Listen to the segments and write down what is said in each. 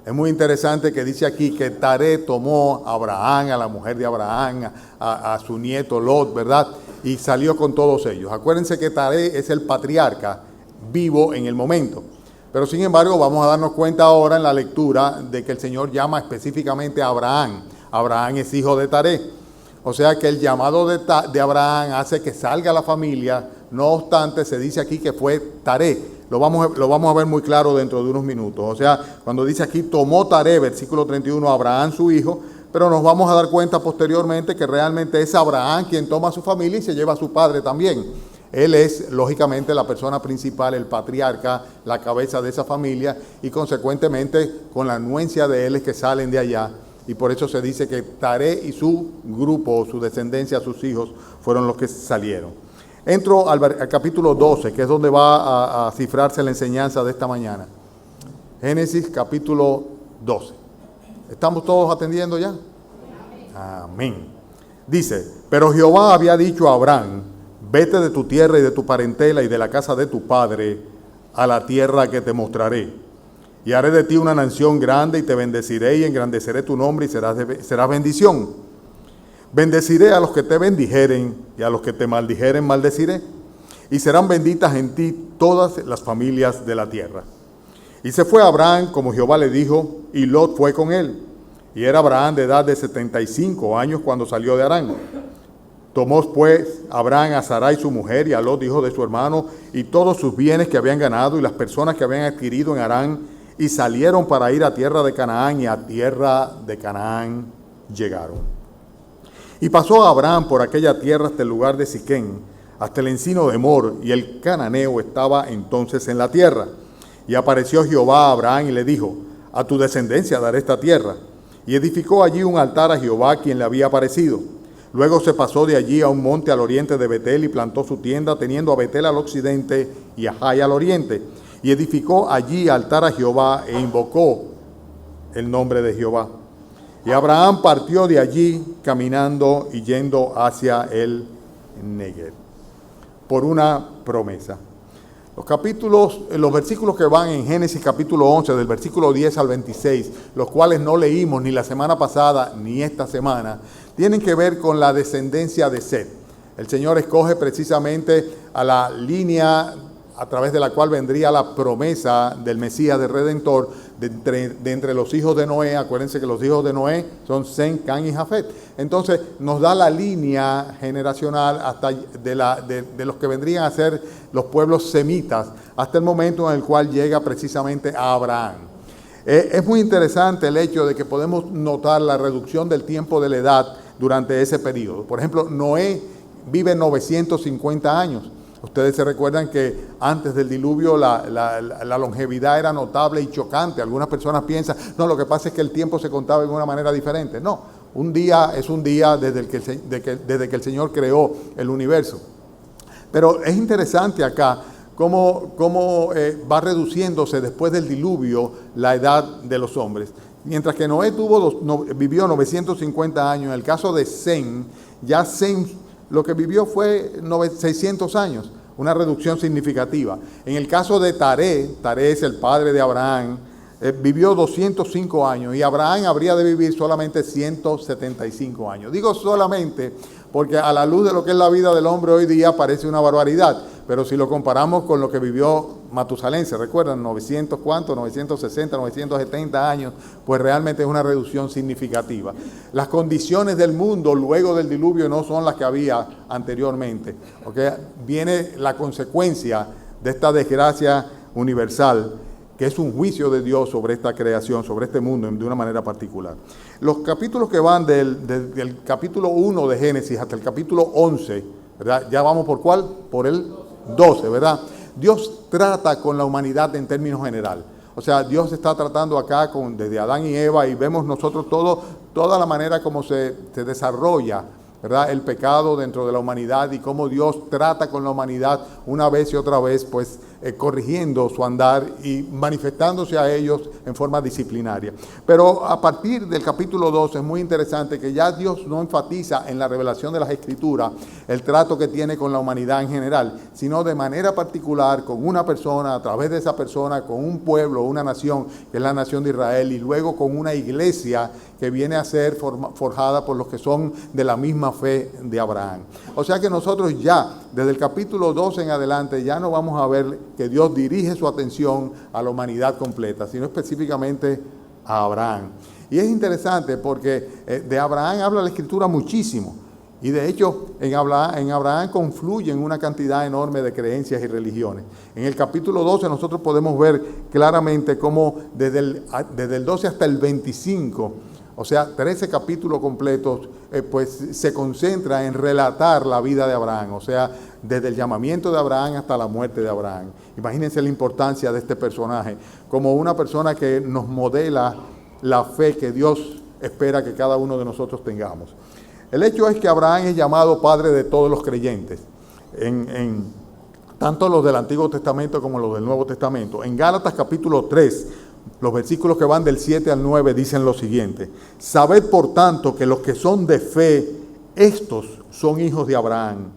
Es muy interesante que dice aquí que Taré tomó a Abraham, a la mujer de Abraham, a su nieto Lot, ¿verdad? Y salió con todos ellos. Acuérdense que Taré es el patriarca vivo en el momento. Pero sin embargo vamos a darnos cuenta ahora en la lectura de que el Señor llama específicamente a Abraham. Abraham es hijo de Taré. O sea que el llamado de Abraham hace que salga la familia. No obstante, se dice aquí que fue Taré. Lo vamos a ver muy claro dentro de unos minutos. O sea, cuando dice aquí, tomó Taré, versículo 31, Abraham su hijo, pero nos vamos a dar cuenta posteriormente que realmente es Abraham quien toma a su familia y se lleva a su padre también. Él es, lógicamente, la persona principal, el patriarca, la cabeza de esa familia, y consecuentemente, con la anuencia de él es que salen de allá. Y por eso se dice que Taré y su grupo, su descendencia, sus hijos, fueron los que salieron. Entro al capítulo 12, que es donde va a cifrarse la enseñanza de esta mañana. Génesis capítulo 12. ¿Estamos todos atendiendo ya? Amén. Dice, pero Jehová había dicho a Abraham, vete de tu tierra y de tu parentela y de la casa de tu padre a la tierra que te mostraré. Y haré de ti una nación grande y te bendeciré y engrandeceré tu nombre y serás bendición. Bendeciré a los que te bendijeren y a los que te maldijeren maldeciré. Y serán benditas en ti todas las familias de la tierra. Y se fue Abraham como Jehová le dijo, y Lot fue con él. Y era Abraham de edad de 75 años cuando salió de Harán. Tomó pues Abraham a Sarai su mujer y a Lot hijo de su hermano y todos sus bienes que habían ganado y las personas que habían adquirido en Harán y salieron para ir a tierra de Canaán y a tierra de Canaán llegaron. Y pasó Abraham por aquella tierra hasta el lugar de Siquén, hasta el encino de Mor, y el cananeo estaba entonces en la tierra. Y apareció Jehová a Abraham y le dijo, a tu descendencia daré esta tierra. Y edificó allí un altar a Jehová quien le había aparecido. Luego se pasó de allí a un monte al oriente de Betel y plantó su tienda, teniendo a Betel al occidente y a Jai al oriente. Y edificó allí altar a Jehová e invocó el nombre de Jehová. Y Abraham partió de allí caminando y yendo hacia el Negev por una promesa. Los versículos que van en Génesis capítulo 11, del versículo 10 al 26, los cuales no leímos ni la semana pasada ni esta semana, tienen que ver con la descendencia de Set. El Señor escoge precisamente a la línea a través de la cual vendría la promesa del Mesías, del Redentor, de entre los hijos de Noé. Acuérdense que los hijos de Noé son Sem, Cam y Jafet. Entonces nos da la línea generacional hasta de los que vendrían a ser los pueblos semitas, hasta el momento en el cual llega precisamente a Abraham. Es muy interesante el hecho de que podemos notar la reducción del tiempo de la edad durante ese periodo. Por ejemplo, Noé vive 950 años. Ustedes se recuerdan que antes del diluvio la longevidad era notable y chocante. Algunas personas piensan, no, lo que pasa es que el tiempo se contaba de una manera diferente. No, un día es un día desde que el Señor creó el universo. Pero es interesante acá cómo va reduciéndose después del diluvio la edad de los hombres. Mientras que Noé vivió 950 años, en el caso de Sem, ya Sem lo que vivió fue 600 años, una reducción significativa. En el caso de Taré es el padre de Abraham, vivió 205 años y Abraham habría de vivir solamente 175 años. Digo solamente porque a la luz de lo que es la vida del hombre hoy día parece una barbaridad, pero si lo comparamos con lo que vivió Matusalén, ¿se recuerdan? 960, 970 años, pues realmente es una reducción significativa. Las condiciones del mundo luego del diluvio no son las que había anteriormente, ¿okay? Viene la consecuencia de esta desgracia universal, que es un juicio de Dios sobre esta creación, sobre este mundo de una manera particular. Los capítulos que van del capítulo 1 de Génesis hasta el capítulo 11, ¿verdad? Ya vamos por ¿cuál? Por el 12, ¿verdad? Dios trata con la humanidad en términos general. O sea, Dios está tratando acá desde Adán y Eva y vemos nosotros toda la manera como se desarrolla, ¿verdad?, el pecado dentro de la humanidad y cómo Dios trata con la humanidad una vez y otra vez, pues corrigiendo su andar y manifestándose a ellos en forma disciplinaria. Pero a partir del capítulo 2 es muy interesante que ya Dios no enfatiza en la revelación de las Escrituras el trato que tiene con la humanidad en general, sino de manera particular con una persona, a través de esa persona, con un pueblo, una nación, que es la nación de Israel, y luego con una iglesia que viene a ser forjada por los que son de la misma fe de Abraham. O sea que nosotros ya, desde el capítulo 12 en adelante, ya no vamos a ver que Dios dirige su atención a la humanidad completa, sino específicamente a Abraham. Y es interesante porque de Abraham habla la Escritura muchísimo. Y de hecho, en Abraham confluyen una cantidad enorme de creencias y religiones. En el capítulo 12 nosotros podemos ver claramente cómo desde el 12 hasta el 25, o sea, 13 capítulos completos, pues se concentra en relatar la vida de Abraham, o sea, desde el llamamiento de Abraham hasta la muerte de Abraham. Imagínense la importancia de este personaje, como una persona que nos modela la fe que Dios espera que cada uno de nosotros tengamos. El hecho es que Abraham es llamado padre de todos los creyentes, tanto los del Antiguo Testamento como los del Nuevo Testamento. En Gálatas capítulo 3, los versículos que van del 7 al 9 dicen lo siguiente: sabed por tanto que los que son de fe, estos son hijos de Abraham.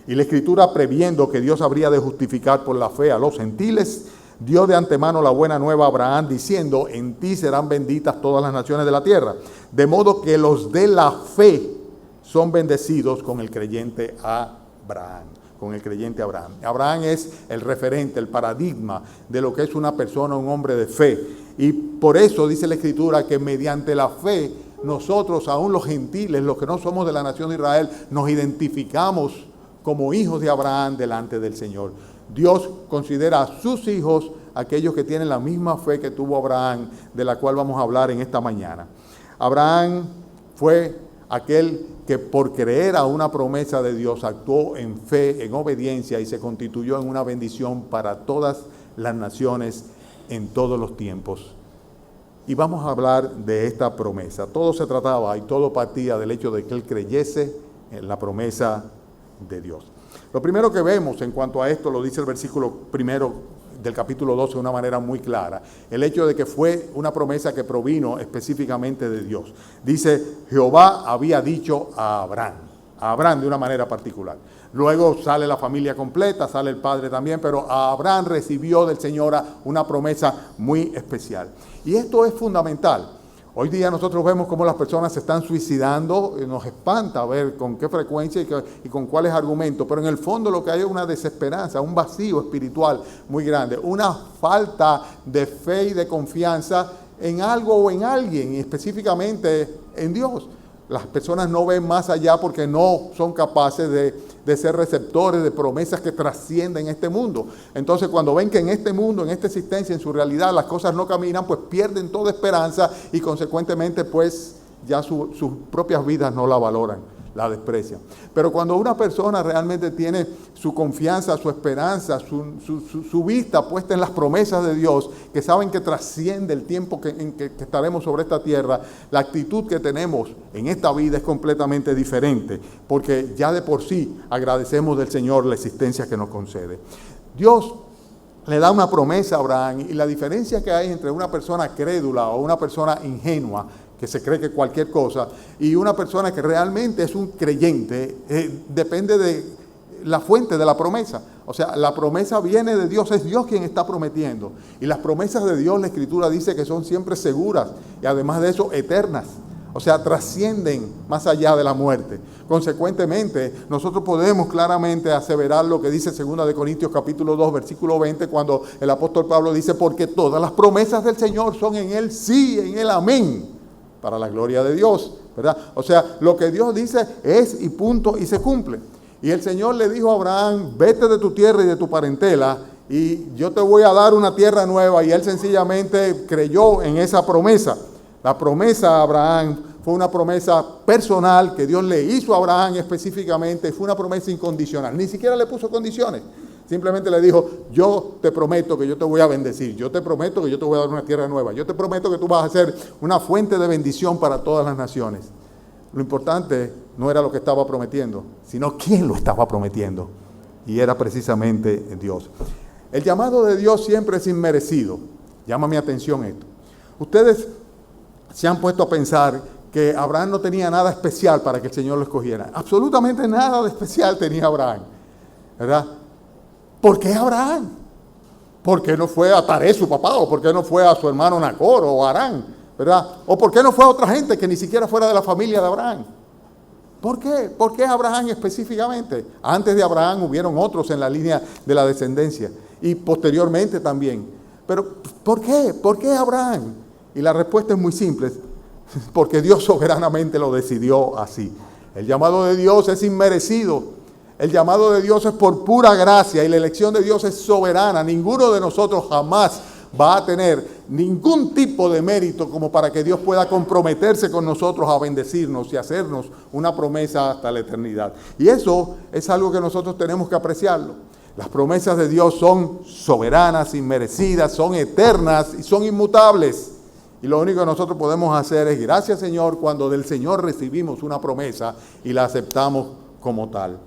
Y la Escritura, previendo que Dios habría de justificar por la fe a los gentiles, dio de antemano la buena nueva a Abraham, diciendo: en ti serán benditas todas las naciones de la tierra. De modo que los de la fe son bendecidos con el creyente Abraham. Con el creyente Abraham. Abraham es el referente, el paradigma de lo que es una persona, un hombre de fe. Y por eso dice la Escritura que mediante la fe, nosotros, aún los gentiles, los que no somos de la nación de Israel, nos identificamos como hijos de Abraham delante del Señor. Dios considera a sus hijos aquellos que tienen la misma fe que tuvo Abraham, de la cual vamos a hablar en esta mañana. Abraham fue aquel que por creer a una promesa de Dios actuó en fe, en obediencia, y se constituyó en una bendición para todas las naciones en todos los tiempos. Y vamos a hablar de esta promesa. Todo se trataba y todo partía del hecho de que él creyese en la promesa de Dios. Lo primero que vemos en cuanto a esto lo dice el versículo primero del capítulo 12 de una manera muy clara. El hecho de que fue una promesa que provino específicamente de Dios. Dice: Jehová había dicho a Abraham de una manera particular. Luego sale la familia completa, sale el padre también, pero Abraham recibió del Señor una promesa muy especial. Y esto es fundamental. Hoy día nosotros vemos cómo las personas se están suicidando, y nos espanta ver con qué frecuencia y con cuáles argumentos, pero en el fondo lo que hay es una desesperanza, un vacío espiritual muy grande, una falta de fe y de confianza en algo o en alguien, y específicamente en Dios. Las personas no ven más allá porque no son capaces de ser receptores de promesas que trascienden este mundo. Entonces, cuando ven que en este mundo, en esta existencia, en su realidad, las cosas no caminan, pues pierden toda esperanza y consecuentemente, pues ya sus propias vidas no la valoran, la desprecian. Pero cuando una persona realmente tiene su confianza, su esperanza, su vista puesta en las promesas de Dios, que saben que trasciende el tiempo en que estaremos sobre esta tierra, la actitud que tenemos en esta vida es completamente diferente, porque ya de por sí agradecemos del Señor la existencia que nos concede. Dios le da una promesa a Abraham, y la diferencia que hay entre una persona crédula o una persona ingenua, que se cree que cualquier cosa, y una persona que realmente es un creyente, depende de la fuente de la promesa. O sea, la promesa viene de Dios, es Dios quien está prometiendo. Y las promesas de Dios, la Escritura dice que son siempre seguras, y además de eso, eternas. O sea, trascienden más allá de la muerte. Consecuentemente, nosotros podemos claramente aseverar lo que dice 2 Corintios capítulo 2, versículo 20, cuando el apóstol Pablo dice: porque todas las promesas del Señor son en Él sí, en Él amén, para la gloria de Dios, ¿verdad? O sea, lo que Dios dice es y punto, y se cumple. Y el Señor le dijo a Abraham: vete de tu tierra y de tu parentela, y yo te voy a dar una tierra nueva. Y él sencillamente creyó en esa promesa. La promesa a Abraham fue una promesa personal que Dios le hizo a Abraham específicamente, y fue una promesa incondicional. Ni siquiera le puso condiciones. Simplemente le dijo: yo te prometo que yo te voy a bendecir, yo te prometo que yo te voy a dar una tierra nueva, yo te prometo que tú vas a ser una fuente de bendición para todas las naciones. Lo importante no era lo que estaba prometiendo, sino quién lo estaba prometiendo, y era precisamente Dios. El llamado de Dios siempre es inmerecido. Llama mi atención esto. Ustedes se han puesto a pensar que Abraham no tenía nada especial para que el Señor lo escogiera. Absolutamente nada de especial tenía Abraham, ¿verdad? ¿Por qué Abraham? ¿Por qué no fue a Taré, su papá? ¿O por qué no fue a su hermano Nacor o Harán? ¿Verdad? ¿O por qué no fue a otra gente que ni siquiera fuera de la familia de Abraham? ¿Por qué? ¿Por qué Abraham específicamente? Antes de Abraham hubieron otros en la línea de la descendencia y posteriormente también. Pero ¿por qué? ¿Por qué Abraham? Y la respuesta es muy simple. Porque Dios soberanamente lo decidió así. El llamado de Dios es inmerecido. El llamado de Dios es por pura gracia y la elección de Dios es soberana. Ninguno de nosotros jamás va a tener ningún tipo de mérito como para que Dios pueda comprometerse con nosotros a bendecirnos y hacernos una promesa hasta la eternidad. Y eso es algo que nosotros tenemos que apreciarlo. Las promesas de Dios son soberanas, inmerecidas, son eternas y son inmutables. Y lo único que nosotros podemos hacer es, gracias Señor, cuando del Señor recibimos una promesa y la aceptamos como tal.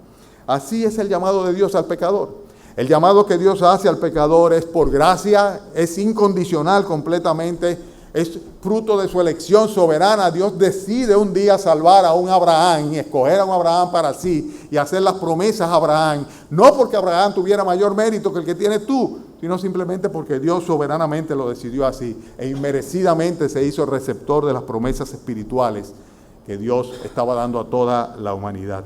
Así es el llamado de Dios al pecador. El llamado que Dios hace al pecador es por gracia, es incondicional completamente, es fruto de su elección soberana. Dios decide un día salvar a un Abraham y escoger a un Abraham para sí y hacer las promesas a Abraham. No porque Abraham tuviera mayor mérito que el que tienes tú, sino simplemente porque Dios soberanamente lo decidió así e inmerecidamente se hizo receptor de las promesas espirituales que Dios estaba dando a toda la humanidad.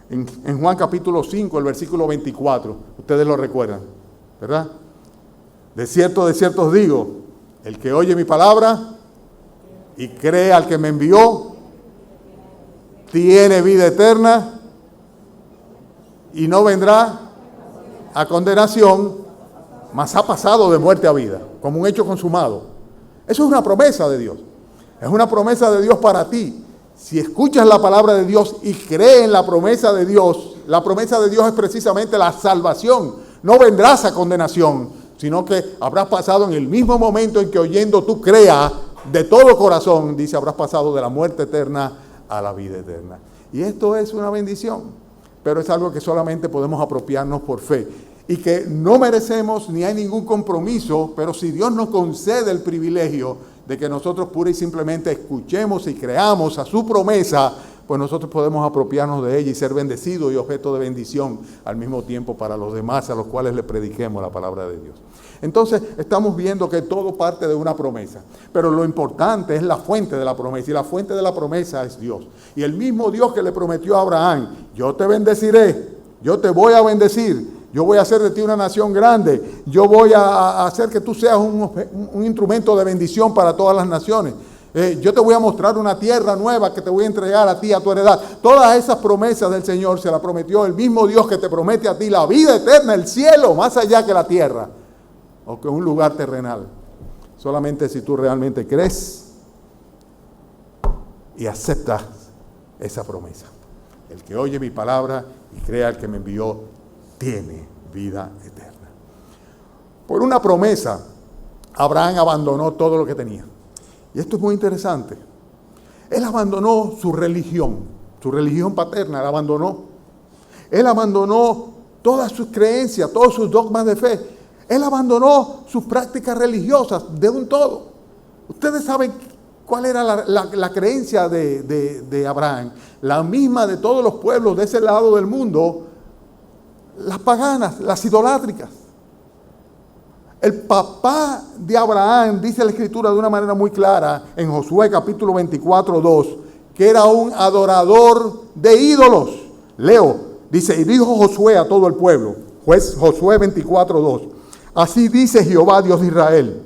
En Juan capítulo 5, el versículo 24, ustedes lo recuerdan, ¿verdad? De cierto os digo, el que oye mi palabra y cree al que me envió, tiene vida eterna y no vendrá a condenación, mas ha pasado de muerte a vida, como un hecho consumado. Eso es una promesa de Dios. Es una promesa de Dios para ti. Si escuchas la palabra de Dios y crees en la promesa de Dios es precisamente la salvación. No vendrás a condenación, sino que habrás pasado en el mismo momento en que oyendo tú creas de todo corazón, dice, habrás pasado de la muerte eterna a la vida eterna. Y esto es una bendición, pero es algo que solamente podemos apropiarnos por fe. Y que no merecemos ni hay ningún compromiso, pero si Dios nos concede el privilegio de que nosotros pura y simplemente escuchemos y creamos a su promesa, pues nosotros podemos apropiarnos de ella y ser bendecidos y objeto de bendición al mismo tiempo para los demás a los cuales le prediquemos la palabra de Dios. Entonces estamos viendo que todo parte de una promesa, pero lo importante es la fuente de la promesa y la fuente de la promesa es Dios. Y el mismo Dios que le prometió a Abraham, yo te bendeciré, yo te voy a bendecir, yo voy a hacer de ti una nación grande. Yo voy a hacer que tú seas un instrumento de bendición para todas las naciones. Yo te voy a mostrar una tierra nueva que te voy a entregar a ti, a tu heredad. Todas esas promesas del Señor se las prometió el mismo Dios que te promete a ti la vida eterna, el cielo, más allá que la tierra, o que un lugar terrenal. Solamente si tú realmente crees y aceptas esa promesa. El que oye mi palabra y crea al que me envió, tiene vida eterna. Por una promesa, Abraham abandonó todo lo que tenía. Y esto es muy interesante. Él abandonó su religión paterna, la abandonó. Él abandonó todas sus creencias, todos sus dogmas de fe. Él abandonó sus prácticas religiosas de un todo. Ustedes saben cuál era la creencia de Abraham, la misma de todos los pueblos de ese lado del mundo, las paganas, las idolátricas. El papá de Abraham, dice la Escritura de una manera muy clara, en Josué capítulo 24, 2, que era un adorador de ídolos. Leo, dice, y dijo Josué a todo el pueblo, Josué 24, 2, así dice Jehová, Dios de Israel,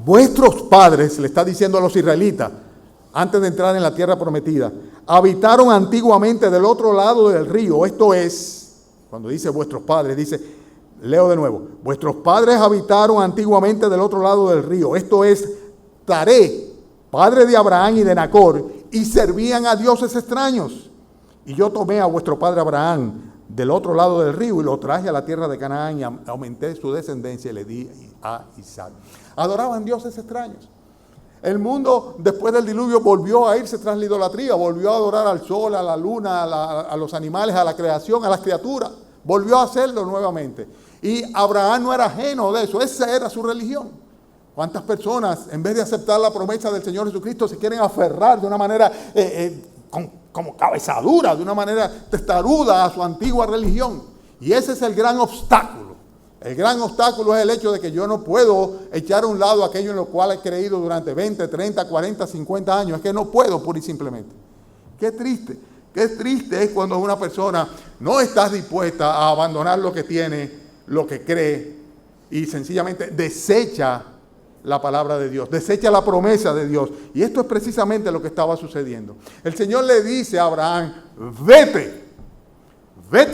vuestros padres, le está diciendo a los israelitas, antes de entrar en la tierra prometida, habitaron antiguamente del otro lado del río, esto es, cuando dice vuestros padres, dice, leo de nuevo, vuestros padres habitaron antiguamente del otro lado del río, esto es Taré, padre de Abraham y de Nacor, y servían a dioses extraños. Y yo tomé a vuestro padre Abraham del otro lado del río y lo traje a la tierra de Canaán y aumenté su descendencia y le di a Isaac. Adoraban dioses extraños. El mundo después del diluvio volvió a irse tras la idolatría, volvió a adorar al sol, a la luna, a los animales, a la creación, a las criaturas. volvió a hacerlo nuevamente. Y Abraham no era ajeno de eso, esa era su religión. ¿Cuántas personas, en vez de aceptar la promesa del Señor Jesucristo, se quieren aferrar de una manera como cabezadura, de una manera testaruda a su antigua religión? Y ese es el gran obstáculo. El gran obstáculo es el hecho de que yo no puedo echar a un lado aquello en lo cual he creído durante 20, 30, 40, 50 años. Es que no puedo, pura y simplemente. Qué triste es cuando una persona no está dispuesta a abandonar lo que tiene, lo que cree, y sencillamente desecha la palabra de Dios, desecha la promesa de Dios. Y esto es precisamente lo que estaba sucediendo. El Señor le dice a Abraham, vete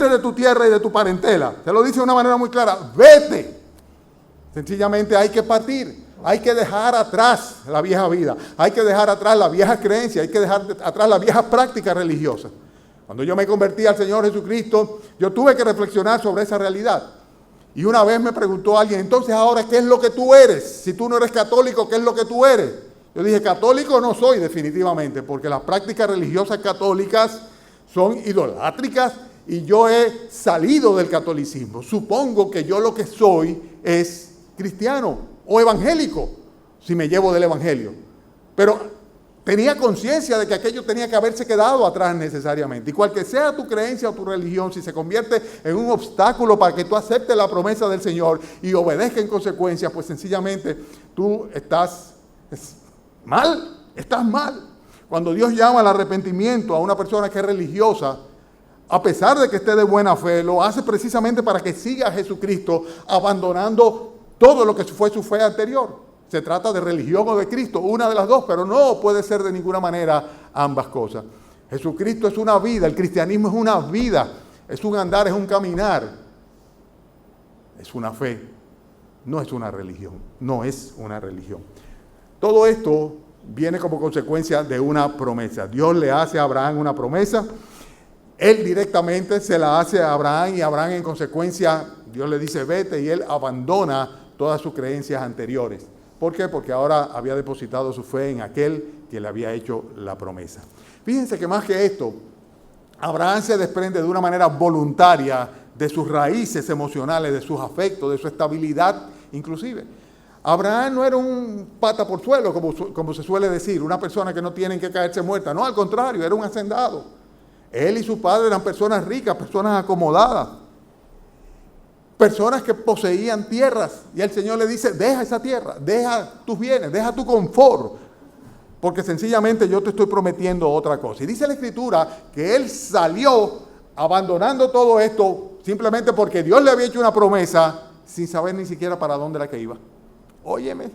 de tu tierra y de tu parentela. Se lo dice de una manera muy clara, vete. Sencillamente hay que partir, hay que dejar atrás la vieja vida, hay que dejar atrás la vieja creencia, hay que dejar atrás la vieja práctica religiosa. Cuando yo me convertí al Señor Jesucristo, yo tuve que reflexionar sobre esa realidad. Y una vez me preguntó alguien, entonces ahora, ¿qué es lo que tú eres? Si tú no eres católico, ¿qué es lo que tú eres? Yo dije, católico no soy definitivamente, porque las prácticas religiosas católicas son idolátricas y yo he salido del catolicismo. Supongo que yo lo que soy es cristiano o evangélico, si me llevo del evangelio. Pero tenía conciencia de que aquello tenía que haberse quedado atrás necesariamente. Y cual que sea tu creencia o tu religión, si se convierte en un obstáculo para que tú aceptes la promesa del Señor y obedezcas en consecuencia, pues sencillamente tú estás mal. Cuando Dios llama al arrepentimiento a una persona que es religiosa, a pesar de que esté de buena fe, lo hace precisamente para que siga a Jesucristo, abandonando todo lo que fue su fe anterior. Se trata de religión o de Cristo, una de las dos, pero no puede ser de ninguna manera ambas cosas. Jesucristo es una vida, el cristianismo es una vida, es un andar, es un caminar, es una fe, no es una religión, no es una religión. Todo esto viene como consecuencia de una promesa. Dios le hace a Abraham una promesa, él directamente se la hace a Abraham y Abraham en consecuencia, Dios le dice vete y él abandona todas sus creencias anteriores. ¿Por qué? Porque ahora había depositado su fe en aquel que le había hecho la promesa. Fíjense que más que esto, Abraham se desprende de una manera voluntaria de sus raíces emocionales, de sus afectos, de su estabilidad inclusive. Abraham no era un pata por suelo, como se suele decir, una persona que no tiene que caerse muerta. No, al contrario, era un hacendado. Él y su padre eran personas ricas, personas acomodadas. Personas que poseían tierras y el Señor le dice, deja esa tierra, deja tus bienes, deja tu confort, porque sencillamente yo te estoy prometiendo otra cosa. Y dice la Escritura que él salió abandonando todo esto simplemente porque Dios le había hecho una promesa sin saber ni siquiera para dónde era que iba. Óyeme,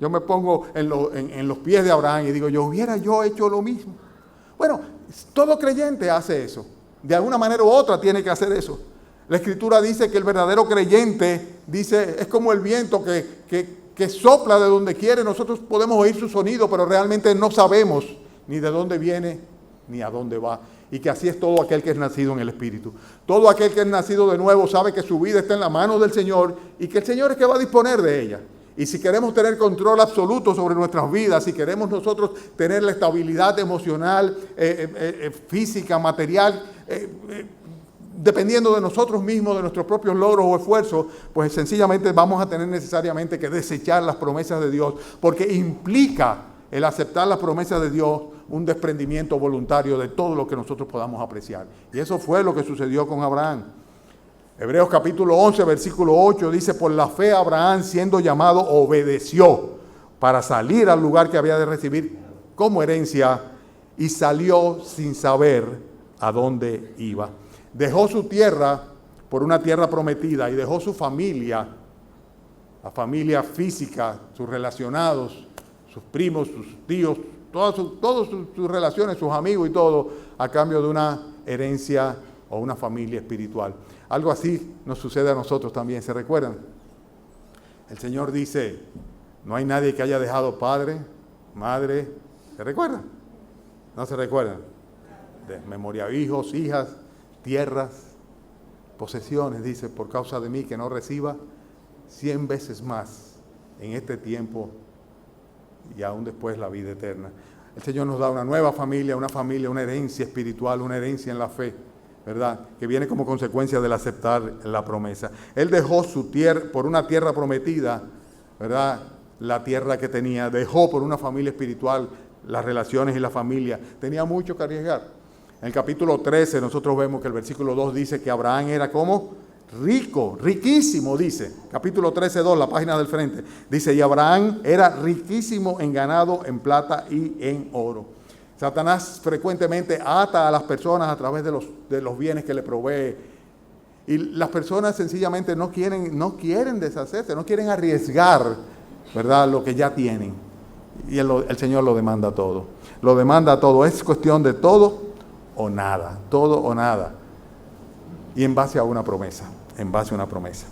yo me pongo en los pies de Abraham y digo, yo hubiera hecho lo mismo. Bueno, todo creyente hace eso, de alguna manera u otra tiene que hacer eso. La Escritura dice que el verdadero creyente, dice, es como el viento que sopla de donde quiere. Nosotros podemos oír su sonido, pero realmente no sabemos ni de dónde viene ni a dónde va. Y que así es todo aquel que es nacido en el Espíritu. Todo aquel que es nacido de nuevo sabe que su vida está en la mano del Señor y que el Señor es que va a disponer de ella. Y si queremos tener control absoluto sobre nuestras vidas, si queremos nosotros tener la estabilidad emocional, física, material, dependiendo de nosotros mismos, de nuestros propios logros o esfuerzos, pues sencillamente vamos a tener necesariamente que desechar las promesas de Dios, porque implica el aceptar las promesas de Dios un desprendimiento voluntario de todo lo que nosotros podamos apreciar. Y eso fue lo que sucedió con Abraham. Hebreos capítulo 11, versículo 8 dice, por la fe Abraham siendo llamado obedeció para salir al lugar que había de recibir como herencia y salió sin saber a dónde iba. Dejó su tierra por una tierra prometida y dejó su familia, la familia física, sus relacionados, sus primos, sus tíos, todas sus relaciones, sus amigos y todo, a cambio de una herencia o una familia espiritual. Algo así nos sucede a nosotros también, ¿se recuerdan? El Señor dice, no hay nadie que haya dejado padre, madre, ¿se recuerdan? ¿No se recuerdan? De memoria, hijos, hijas, tierras, posesiones, dice, por causa de mí, que no reciba 100 veces más en este tiempo y aún después la vida eterna. El Señor nos da una nueva familia, una herencia espiritual, una herencia en la fe, ¿verdad? Que viene como consecuencia del aceptar la promesa. Él dejó su tierra por una tierra prometida, ¿verdad? La tierra que tenía, dejó por una familia espiritual las relaciones y la familia. Tenía mucho que arriesgar. En el capítulo 13 nosotros vemos que el versículo 2 dice que Abraham era como rico, riquísimo, dice. Capítulo 13, 2, la página del frente. Dice, y Abraham era riquísimo en ganado, en plata y en oro. Satanás frecuentemente ata a las personas a través de los bienes que le provee. Y las personas sencillamente no quieren deshacerse, no quieren arriesgar, ¿verdad?, lo que ya tienen. Y el Señor lo demanda todo. Lo demanda todo. Es cuestión de todo o nada. Todo o nada. Y en base a una promesa. En base a una promesa.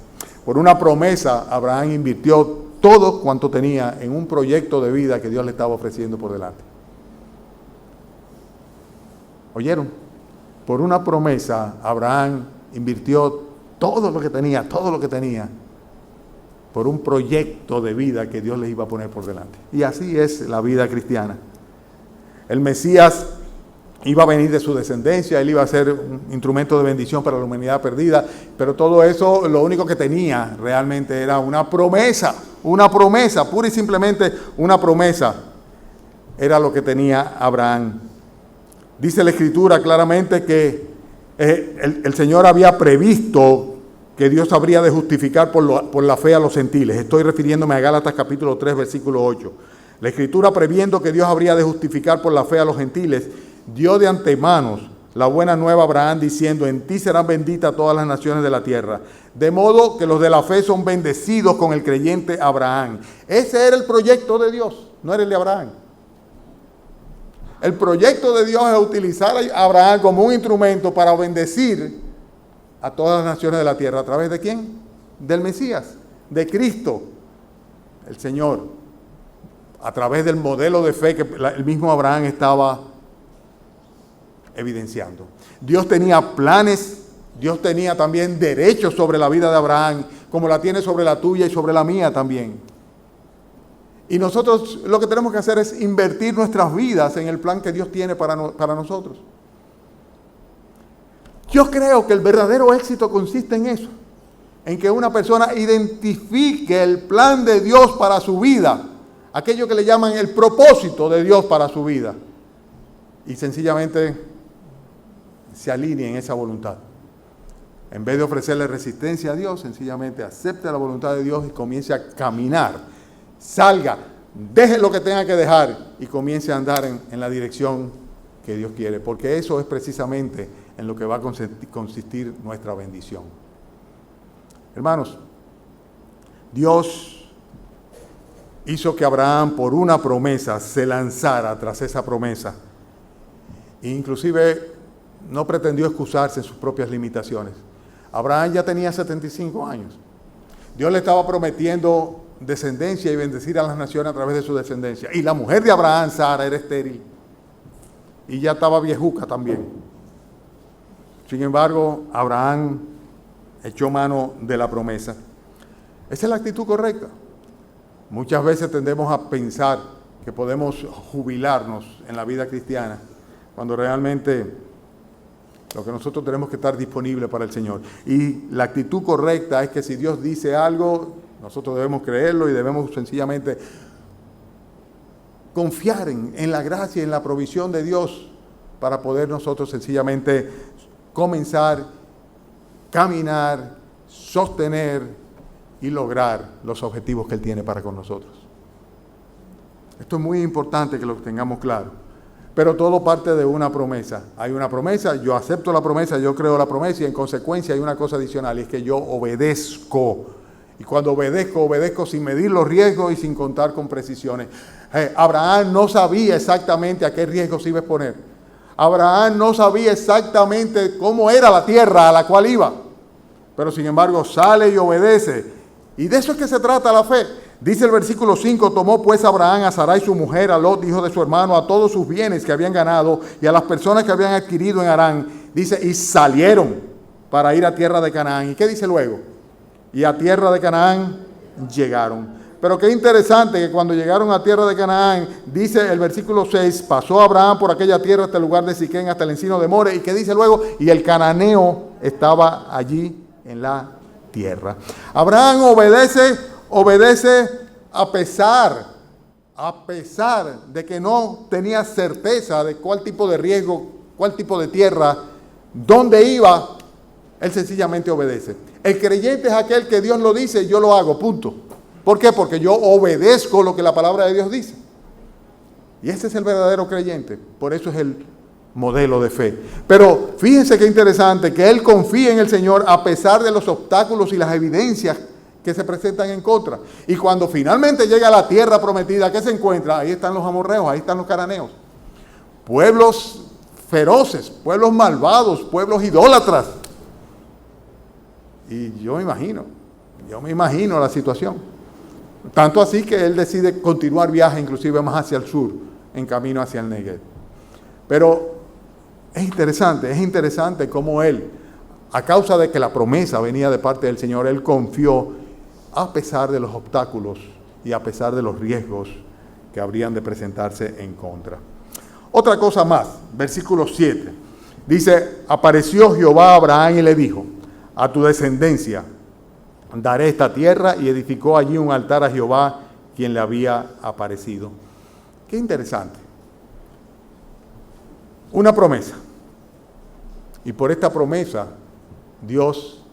Por una promesa, Abraham invirtió todo cuanto tenía en un proyecto de vida que Dios le estaba ofreciendo por delante. ¿Oyeron? Por una promesa, Abraham invirtió todo lo que tenía, por un proyecto de vida que Dios les iba a poner por delante. Y así es la vida cristiana. El Mesías iba a venir de su descendencia, él iba a ser un instrumento de bendición para la humanidad perdida, pero todo eso, lo único que tenía realmente era una promesa, pura y simplemente una promesa. Era lo que tenía Abraham. Dice la Escritura claramente que el Señor había previsto que Dios habría de justificar por la fe a los gentiles. Estoy refiriéndome a Gálatas capítulo 3, versículo 8. La Escritura, previendo que Dios habría de justificar por la fe a los gentiles, dio de antemano la buena nueva a Abraham diciendo, en ti serán benditas todas las naciones de la tierra. De modo que los de la fe son bendecidos con el creyente Abraham. Ese era el proyecto de Dios, no era el de Abraham. El proyecto de Dios es utilizar a Abraham como un instrumento para bendecir a todas las naciones de la tierra. ¿A través de quién? Del Mesías, de Cristo, el Señor. A través del modelo de fe que el mismo Abraham estaba evidenciando. Dios tenía planes, Dios tenía también derechos sobre la vida de Abraham, como la tiene sobre la tuya y sobre la mía también. Y nosotros lo que tenemos que hacer es invertir nuestras vidas en el plan que Dios tiene para nosotros. Yo creo que el verdadero éxito consiste en eso, en que una persona identifique el plan de Dios para su vida, aquello que le llaman el propósito de Dios para su vida, y sencillamente se alinee en esa voluntad. En vez de ofrecerle resistencia a Dios, sencillamente acepte la voluntad de Dios y comience a caminar. Salga, deje lo que tenga que dejar y comience a andar en la dirección que Dios quiere, porque eso es precisamente en lo que va a consistir nuestra bendición. Hermanos, Dios hizo que Abraham por una promesa se lanzara tras esa promesa. E inclusive no pretendió excusarse en sus propias limitaciones. Abraham ya tenía 75 años. Dios le estaba prometiendo descendencia y bendecir a las naciones a través de su descendencia. Y la mujer de Abraham, Sara, era estéril. Y ya estaba viejuca también. Sin embargo, Abraham echó mano de la promesa. Esa es la actitud correcta. Muchas veces tendemos a pensar que podemos jubilarnos en la vida cristiana, cuando realmente lo que nosotros tenemos que estar disponibles para el Señor. Y la actitud correcta es que si Dios dice algo, nosotros debemos creerlo y debemos sencillamente confiar en la gracia y en la provisión de Dios para poder nosotros sencillamente comenzar, caminar, sostener y lograr los objetivos que Él tiene para con nosotros. Esto es muy importante que lo tengamos claro. Pero todo parte de una promesa. Hay una promesa, yo acepto la promesa, yo creo la promesa y en consecuencia hay una cosa adicional y es que yo obedezco. Y cuando obedezco sin medir los riesgos y sin contar con precisiones. Abraham no sabía exactamente a qué riesgos se iba a exponer. Abraham no sabía exactamente cómo era la tierra a la cual iba. Pero sin embargo sale y obedece. Y de eso es que se trata la fe. Dice el versículo 5, tomó pues Abraham a Sarai su mujer, a Lot, hijo de su hermano, a todos sus bienes que habían ganado y a las personas que habían adquirido en Harán. Dice, y salieron para ir a tierra de Canaán. ¿Y qué dice luego? Y a tierra de Canaán llegaron. Pero qué interesante que cuando llegaron a tierra de Canaán, dice el versículo 6, pasó Abraham por aquella tierra hasta el lugar de Siquén, hasta el encino de More, y que dice luego, y el cananeo estaba allí en la tierra. Abraham obedece a pesar de que no tenía certeza de cuál tipo de riesgo, cuál tipo de tierra, dónde iba, él sencillamente obedece. El creyente es aquel que Dios lo dice y yo lo hago, punto. ¿Por qué? Porque yo obedezco lo que la palabra de Dios dice. Y ese es el verdadero creyente. Por eso es el modelo de fe. Pero fíjense qué interesante que él confía en el Señor a pesar de los obstáculos y las evidencias que se presentan en contra. Y cuando finalmente llega a la tierra prometida, ¿qué se encuentra? Ahí están los amorreos, ahí están los cananeos. Pueblos feroces, pueblos malvados, pueblos idólatras. Y yo me imagino la situación. Tanto así que él decide continuar viaje, inclusive más hacia el sur, en camino hacia el Negev. Pero es interesante cómo él, a causa de que la promesa venía de parte del Señor, él confió a pesar de los obstáculos y a pesar de los riesgos que habrían de presentarse en contra. Otra cosa más, versículo 7, dice, apareció Jehová a Abraham y le dijo, a tu descendencia daré esta tierra, y edificó allí un altar a Jehová, quien le había aparecido. Qué interesante. Una promesa. Y por esta promesa, Dios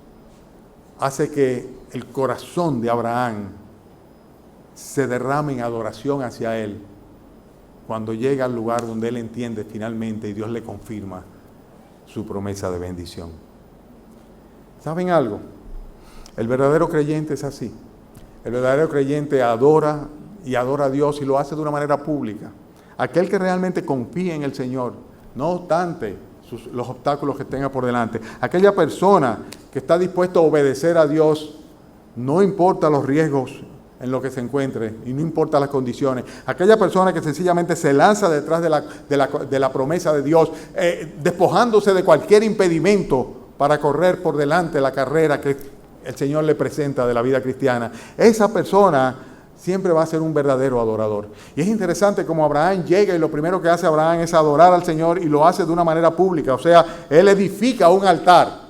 hace que el corazón de Abraham se derrame en adoración hacia él, cuando llega al lugar donde él entiende finalmente y Dios le confirma su promesa de bendición. ¿Saben algo? El verdadero creyente es así. El verdadero creyente adora y adora a Dios y lo hace de una manera pública. Aquel que realmente confía en el Señor, no obstante los obstáculos que tenga por delante. Aquella persona que está dispuesta a obedecer a Dios, no importa los riesgos en los que se encuentre y no importa las condiciones. Aquella persona que sencillamente se lanza detrás de la promesa de Dios, despojándose de cualquier impedimento para correr por delante la carrera que el Señor le presenta de la vida cristiana. Esa persona siempre va a ser un verdadero adorador. Y es interesante como Abraham llega y lo primero que hace Abraham es adorar al Señor, y lo hace de una manera pública. O sea, él edifica un altar.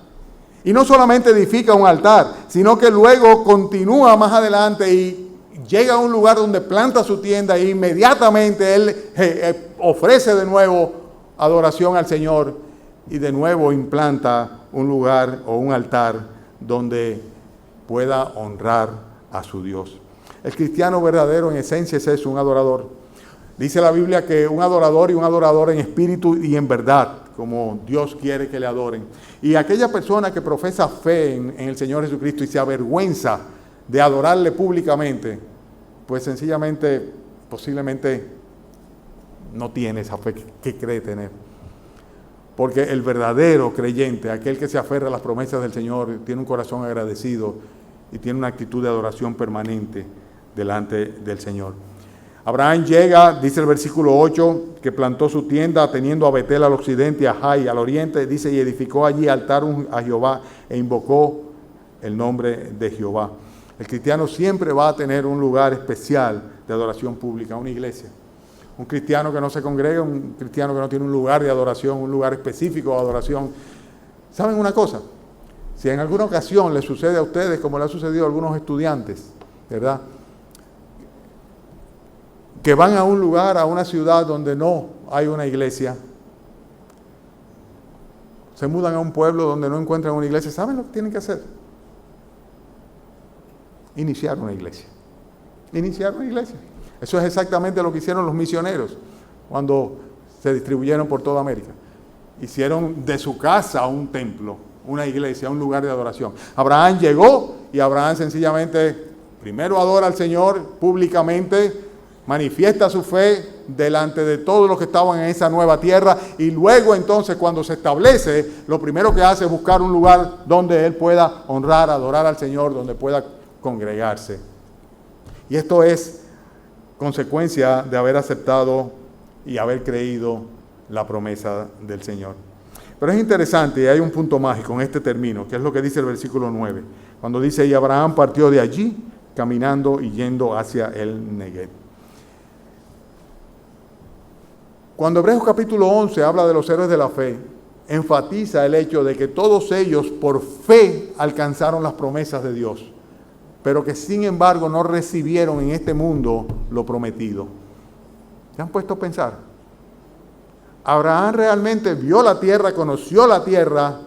Y no solamente edifica un altar, sino que luego continúa más adelante y llega a un lugar donde planta su tienda, e inmediatamente él ofrece de nuevo adoración al Señor y de nuevo implanta un lugar o un altar donde pueda honrar a su Dios. El cristiano verdadero en esencia es eso, un adorador. Dice la Biblia que un adorador, y un adorador en espíritu y en verdad, como Dios quiere que le adoren. Y aquella persona que profesa fe en el Señor Jesucristo y se avergüenza de adorarle públicamente, pues sencillamente, posiblemente no tiene esa fe que cree tener. Porque el verdadero creyente, aquel que se aferra a las promesas del Señor, tiene un corazón agradecido y tiene una actitud de adoración permanente delante del Señor. Abraham llega, dice el versículo 8, que plantó su tienda teniendo a Betel al occidente y a Jai al oriente, dice, y edificó allí altar a Jehová e invocó el nombre de Jehová. El cristiano siempre va a tener un lugar especial de adoración pública, una iglesia. Un cristiano que no se congrega, un cristiano que no tiene un lugar de adoración, un lugar específico de adoración. ¿Saben una cosa? Si en alguna ocasión les sucede a ustedes, como le ha sucedido a algunos estudiantes, ¿verdad?, que van a un lugar, a una ciudad donde no hay una iglesia, se mudan a un pueblo donde no encuentran una iglesia, ¿saben lo que tienen que hacer? Iniciar una iglesia. Iniciar una iglesia. Eso es exactamente lo que hicieron los misioneros cuando se distribuyeron por toda América. Hicieron de su casa un templo, una iglesia, un lugar de adoración. Abraham llegó y Abraham sencillamente primero adora al Señor públicamente, manifiesta su fe delante de todos los que estaban en esa nueva tierra, y luego entonces cuando se establece, lo primero que hace es buscar un lugar donde él pueda honrar, adorar al Señor, donde pueda congregarse. Y esto es consecuencia de haber aceptado y haber creído la promesa del Señor. Pero es interesante, y hay un punto mágico en este término, que es lo que dice el versículo 9, cuando dice, y Abraham partió de allí caminando y yendo hacia el Negev. Cuando Hebreos capítulo 11 habla de los héroes de la fe, enfatiza el hecho de que todos ellos por fe alcanzaron las promesas de Dios, pero que sin embargo no recibieron en este mundo lo prometido. ¿Se han puesto a pensar? Abraham realmente vio la tierra, conoció la tierra,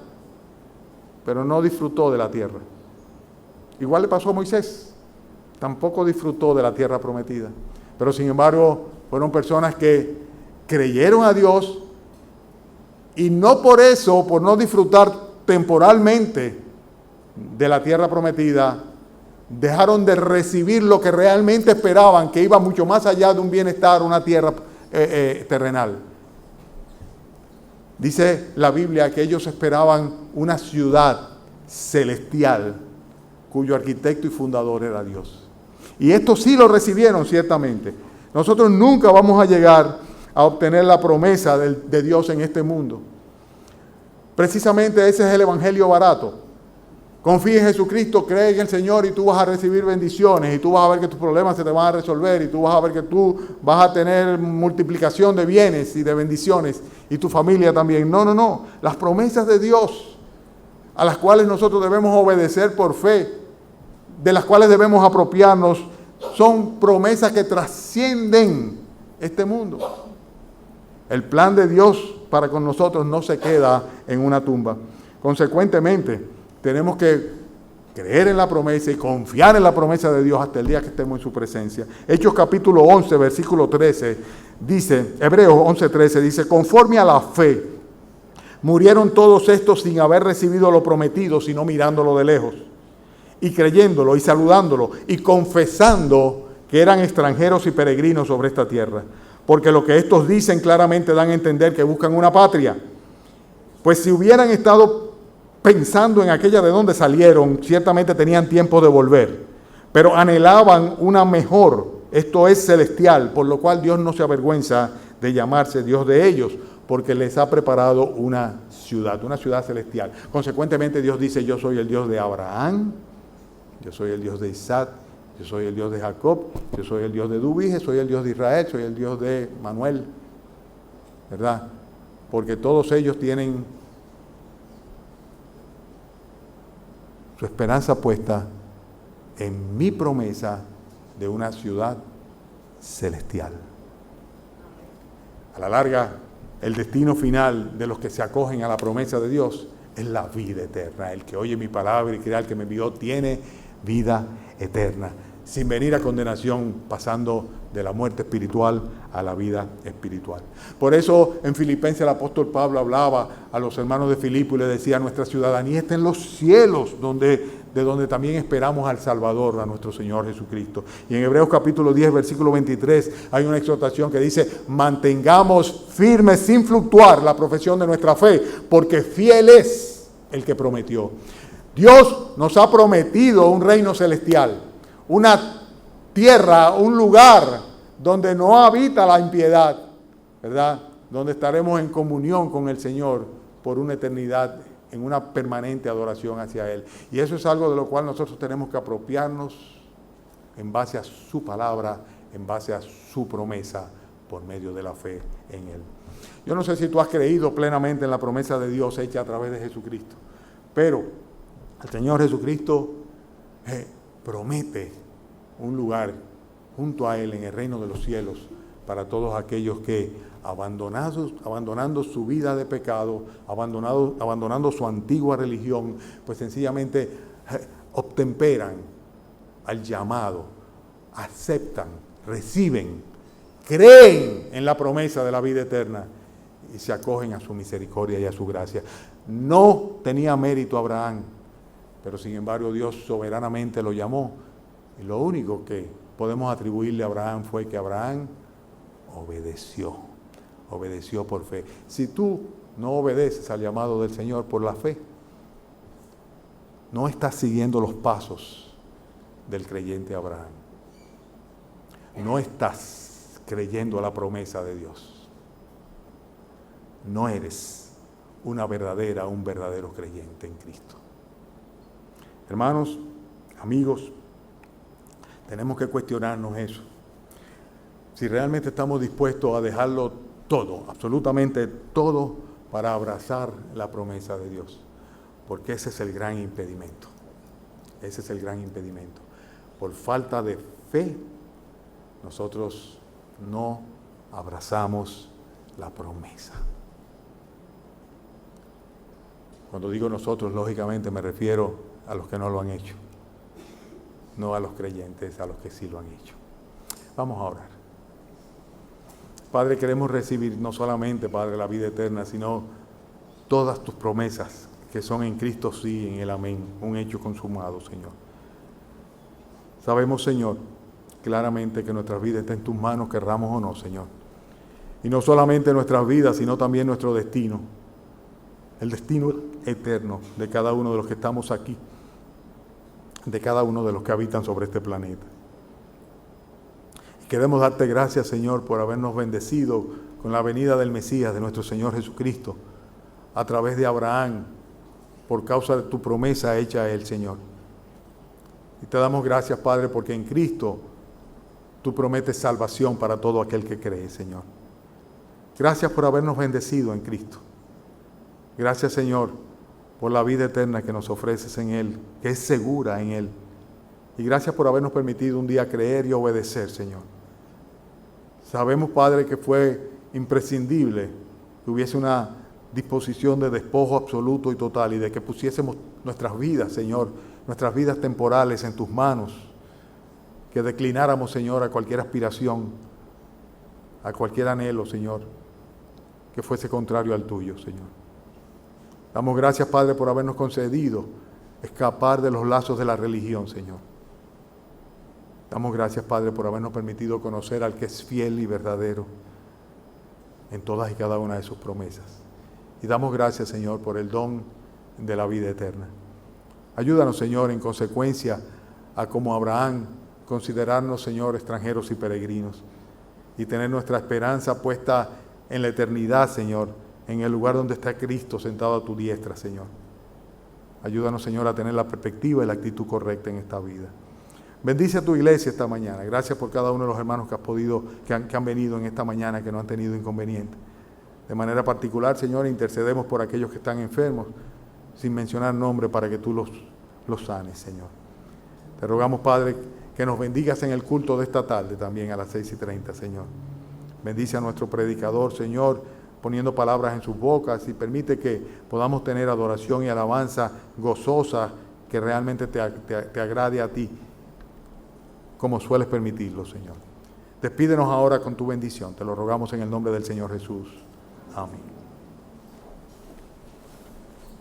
pero no disfrutó de la tierra. Igual le pasó a Moisés, tampoco disfrutó de la tierra prometida, pero sin embargo fueron personas que creyeron a Dios y no por eso, por no disfrutar temporalmente de la tierra prometida, dejaron de recibir lo que realmente esperaban, que iba mucho más allá de un bienestar, una tierra terrenal. Dice la Biblia que ellos esperaban una ciudad celestial, cuyo arquitecto y fundador era Dios. Y esto sí lo recibieron ciertamente. Nosotros nunca vamos a llegar a obtener la promesa de Dios en este mundo. Precisamente ese es el evangelio barato. Confía en Jesucristo, cree en el Señor y tú vas a recibir bendiciones y tú vas a ver que tus problemas se te van a resolver y tú vas a ver que tú vas a tener multiplicación de bienes y de bendiciones y tu familia también. No. Las promesas de Dios a las cuales nosotros debemos obedecer por fe, de las cuales debemos apropiarnos, son promesas que trascienden este mundo. El plan de Dios para con nosotros no se queda en una tumba. Consecuentemente, tenemos que creer en la promesa y confiar en la promesa de Dios hasta el día que estemos en su presencia. Hechos capítulo 11, versículo 13, dice, Hebreos 11:13, dice, conforme a la fe, murieron todos estos sin haber recibido lo prometido, sino mirándolo de lejos, y creyéndolo, y saludándolo, y confesando que eran extranjeros y peregrinos sobre esta tierra. Porque lo que estos dicen claramente dan a entender que buscan una patria. Pues si hubieran estado pensando en aquella de donde salieron, ciertamente tenían tiempo de volver, pero anhelaban una mejor, esto es celestial, por lo cual Dios no se avergüenza de llamarse Dios de ellos, porque les ha preparado una ciudad celestial. Consecuentemente Dios dice, yo soy el Dios de Abraham, yo soy el Dios de Isaac, yo soy el Dios de Jacob, yo soy el Dios de Dubije, soy el Dios de Israel, soy el Dios de Manuel, ¿verdad? Porque todos ellos tienen su esperanza puesta en mi promesa de una ciudad celestial. A la larga, el destino final de los que se acogen a la promesa de Dios es la vida eterna. El que oye mi palabra y crea al que me envió tiene vida eterna, sin venir a condenación, pasando de la muerte espiritual a la vida espiritual. Por eso en Filipenses el apóstol Pablo hablaba a los hermanos de Filipo y le decía, nuestra ciudadanía está en los cielos, de donde también esperamos al Salvador, a nuestro Señor Jesucristo. Y en Hebreos capítulo 10, versículo 23, hay una exhortación que dice, mantengamos firmes sin fluctuar la profesión de nuestra fe, porque fiel es el que prometió. Dios nos ha prometido un reino celestial, una tierra, un lugar donde no habita la impiedad, ¿verdad? Donde estaremos en comunión con el Señor por una eternidad, en una permanente adoración hacia Él. Y eso es algo de lo cual nosotros tenemos que apropiarnos en base a su palabra, en base a su promesa, por medio de la fe en Él. Yo no sé si tú has creído plenamente en la promesa de Dios hecha a través de Jesucristo, pero el Señor Jesucristo promete un lugar junto a Él en el reino de los cielos para todos aquellos que, abandonando su vida de pecado, abandonando su antigua religión, pues sencillamente obtemperan al llamado, aceptan, reciben, creen en la promesa de la vida eterna y se acogen a su misericordia y a su gracia. No tenía mérito Abraham, pero sin embargo Dios soberanamente lo llamó. Y lo único que podemos atribuirle a Abraham fue que Abraham obedeció por fe. Si tú no obedeces al llamado del Señor por la fe, no estás siguiendo los pasos del creyente Abraham. No estás creyendo a la promesa de Dios. No eres un verdadero creyente en Cristo. Hermanos, amigos, Tenemos que cuestionarnos eso. Si realmente estamos dispuestos a dejarlo todo, absolutamente todo, para abrazar la promesa de Dios. Porque ese es el gran impedimento. Ese es el gran impedimento. Por falta de fe, nosotros no abrazamos la promesa. Cuando digo nosotros, lógicamente me refiero a los que no lo han hecho. No a los creyentes, a los que sí lo han hecho. Vamos a orar. Padre, queremos recibir no solamente, Padre, la vida eterna, sino todas tus promesas que son en Cristo sí, en el amén, un hecho consumado, Señor. Sabemos, Señor, claramente que nuestra vida está en tus manos, querramos o no, Señor. Y no solamente nuestras vidas, sino también nuestro destino, el destino eterno de cada uno de los que estamos aquí, de cada uno de los que habitan sobre este planeta. Y queremos darte gracias, Señor, por habernos bendecido con la venida del Mesías, de nuestro Señor Jesucristo, a través de Abraham, por causa de tu promesa hecha a él, Señor. Y te damos gracias, Padre, porque en Cristo tú prometes salvación para todo aquel que cree, Señor. Gracias por habernos bendecido en Cristo. Gracias, Señor, por la vida eterna que nos ofreces en Él, que es segura en Él. Y gracias por habernos permitido un día creer y obedecer, Señor. Sabemos, Padre, que fue imprescindible que hubiese una disposición de despojo absoluto y total y de que pusiésemos nuestras vidas, Señor, nuestras vidas temporales en tus manos, que declináramos, Señor, a cualquier aspiración, a cualquier anhelo, Señor, que fuese contrario al tuyo, Señor. Damos gracias, Padre, por habernos concedido escapar de los lazos de la religión, Señor. Damos gracias, Padre, por habernos permitido conocer al que es fiel y verdadero en todas y cada una de sus promesas. Y damos gracias, Señor, por el don de la vida eterna. Ayúdanos, Señor, en consecuencia a como Abraham, considerarnos, Señor, extranjeros y peregrinos y tener nuestra esperanza puesta en la eternidad, Señor, en el lugar donde está Cristo sentado a tu diestra, Señor. Ayúdanos, Señor, a tener la perspectiva y la actitud correcta en esta vida. Bendice a tu iglesia esta mañana. Gracias por cada uno de los hermanos que han venido en esta mañana, que no han tenido inconveniente. De manera particular, Señor, intercedemos por aquellos que están enfermos, sin mencionar nombre, para que tú los sanes, Señor. Te rogamos, Padre, que nos bendigas en el culto de esta tarde también a las 6:30, Señor. Bendice a nuestro predicador, Señor, poniendo palabras en sus bocas y permite que podamos tener adoración y alabanza gozosa que realmente te agrade a ti, como sueles permitirlo, Señor. Despídenos ahora con tu bendición. Te lo rogamos en el nombre del Señor Jesús. Amén.